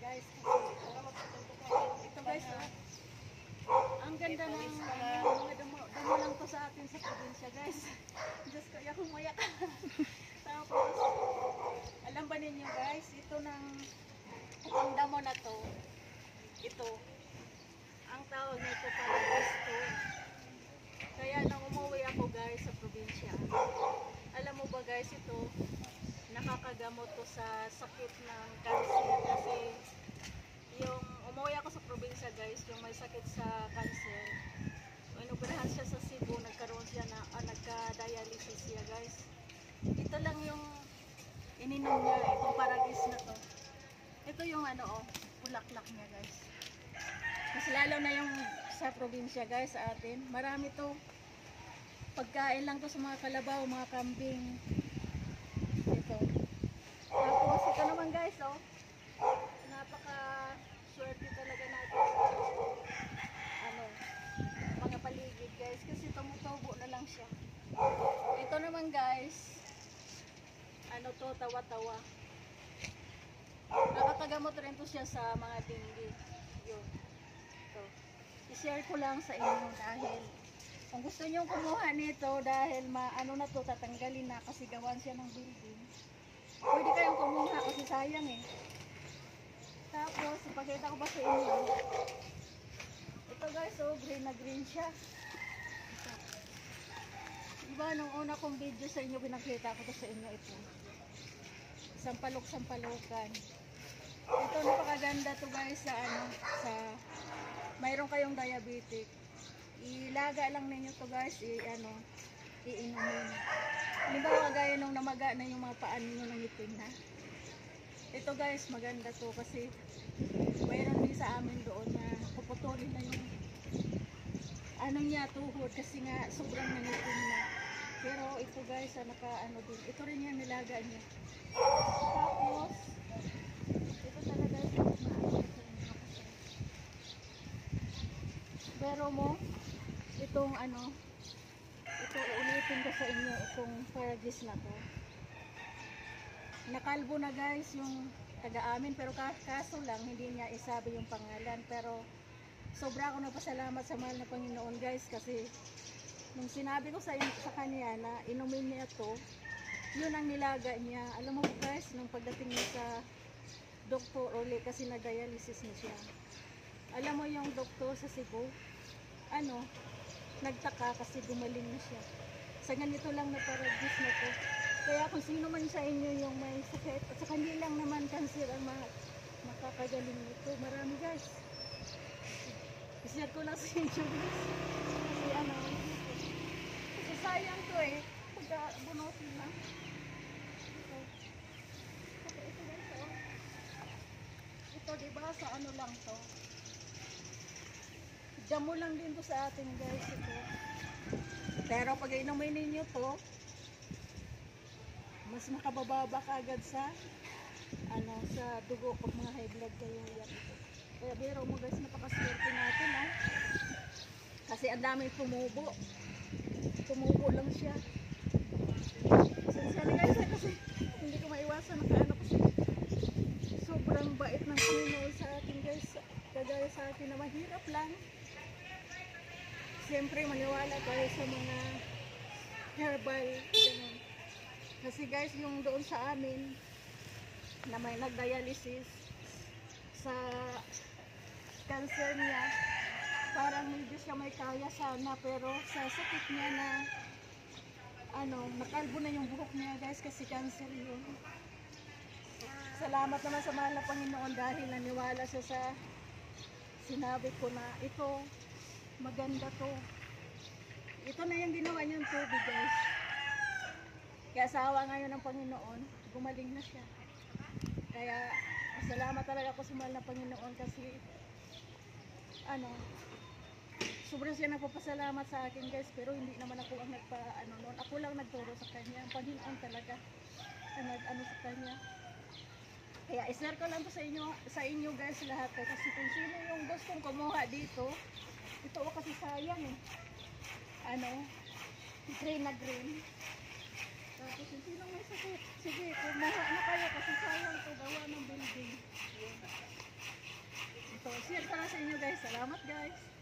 guys. Ito guys, ang ganda ng mga damo lang to sa atin sa probinsya guys. Diyos ko, yakong mayak. Tapos, alam ba ninyo guys, itong damo na to, ito, ang tawag nito parang gusto. Kaya nang umuwi ako guys sa probinsya, alam mo ba guys, ito, nakakagamot to sa sakit ng cancer kasi yung umuwi ako sa probinsya guys, yung may sakit sa cancer, inoperahan siya sa Cebu, nagkaroon siya na nagka-dialysis siya guys. Ito lang yung ininom niya, itong paragis na to. Ito yung bulaklak niya guys. Kasi lalo na yung sa probinsya guys, sa atin, marami to. Pagkain lang to sa mga kalabaw, mga kambing. Ito. Tapos ito naman guys, napaka-swerte talaga natin sa mga paligid guys, kasi tumutubo na lang siya. Ito naman guys, tawa-tawa. Nakakagamot rin to siya sa mga tinggi. Yun. Ito. I-share ko lang sa inyo dahil kung gusto nyo kumuha nito dahil na to, tatanggalin na kasi gawan siya ng building. Pwede kayong kumuha kasi sayang eh. Tapos, ipakita ko ba sa inyo? Ito guys, green na green siya. Ito. Diba, nung una kong video sa inyo, pinakita ko to sa inyo ito. Sampalok-sampalokan. Ito, napakaganda to guys sa mayroon kayong diabetic. Ilaga lang ninyo to guys, iinumin. Halimbawa kagaya nung namaga na yung mga paan nyo ng itim na. Ito guys, maganda to kasi mayroon din sa amin doon na puputulin na yung tuhod kasi nga sobrang nangitim na. Pero ito guys, din. Ito rin yan nilaga niya. Tapos, ito talaga pero mo, itong ito ulitin ko sa inyo, itong paragis na to. Nakalbo na guys yung taga-amin, pero kaso lang hindi niya isabi yung pangalan. Pero sobra ako nagpasalamat sa mahal na Panginoon guys, kasi nung sinabi ko sa kanya na inumin niya to, yun ang nilaga niya. Alam mo guys, nung pagdating niya sa doktor ulit kasi na-dialysis niya siya. Alam mo yung doktor sa Cebu, nagtaka kasi gumaling na siya. Sa ganito lang na paragis na to. Kaya kung sino man sa inyo yung may sakit, at sa kanila lang naman cancer ang makakagaling nito. Marami guys. I-share ko lang sa inyo guys. Kasi sayang to eh. Pagka bunutin lang. Ito guys, ito diba sa lang to. Damo lang din to sa atin guys ito. Pero pag inumin ninyo to, mas makabababa ka agad sa dugo pag mga high blood kayo yan ito. Kaya biro mo guys, napakaswerte natin kasi ang daming tumubo lang siya. Pasensya na guys kasi hindi ko maiwasan kasi sobrang bait ng Panginoon sa atin guys, kagaya sa atin na mahirap lang. Siyempre maniwala tayo sa mga herbal ganun. Kasi guys, yung doon sa amin na may nagdialysis sa cancer niya, parang medyo siya may kaya sana, pero sa sakit niya na nakalbo na yung buhok niya guys kasi cancer yun. Salamat naman sa mahal na Panginoon dahil naniwala siya sa sinabi ko na ito maganda to. Ito na yung ginawa niyang tubig guys. Kaya sa awa ngayon ng Panginoon, gumaling na siya. Kaya salamat talaga ako sa mahal na Panginoon kasi sobrang siya nagpapasalamat sa akin guys, pero hindi naman ako ang noon. Ako lang nagturo sa kanya. Ang Panginoon talaga ang sa kanya. Kaya i-share ko lang to sa inyo guys lahat kasi kung sino yung gustong kumuha dito, ito kasi sayang eh. Green na green. Tapos yung sino may sakit, sige, kumuha na kayo kasi sayang ito, gawa ng building. share ko lang sa inyo guys. Salamat guys.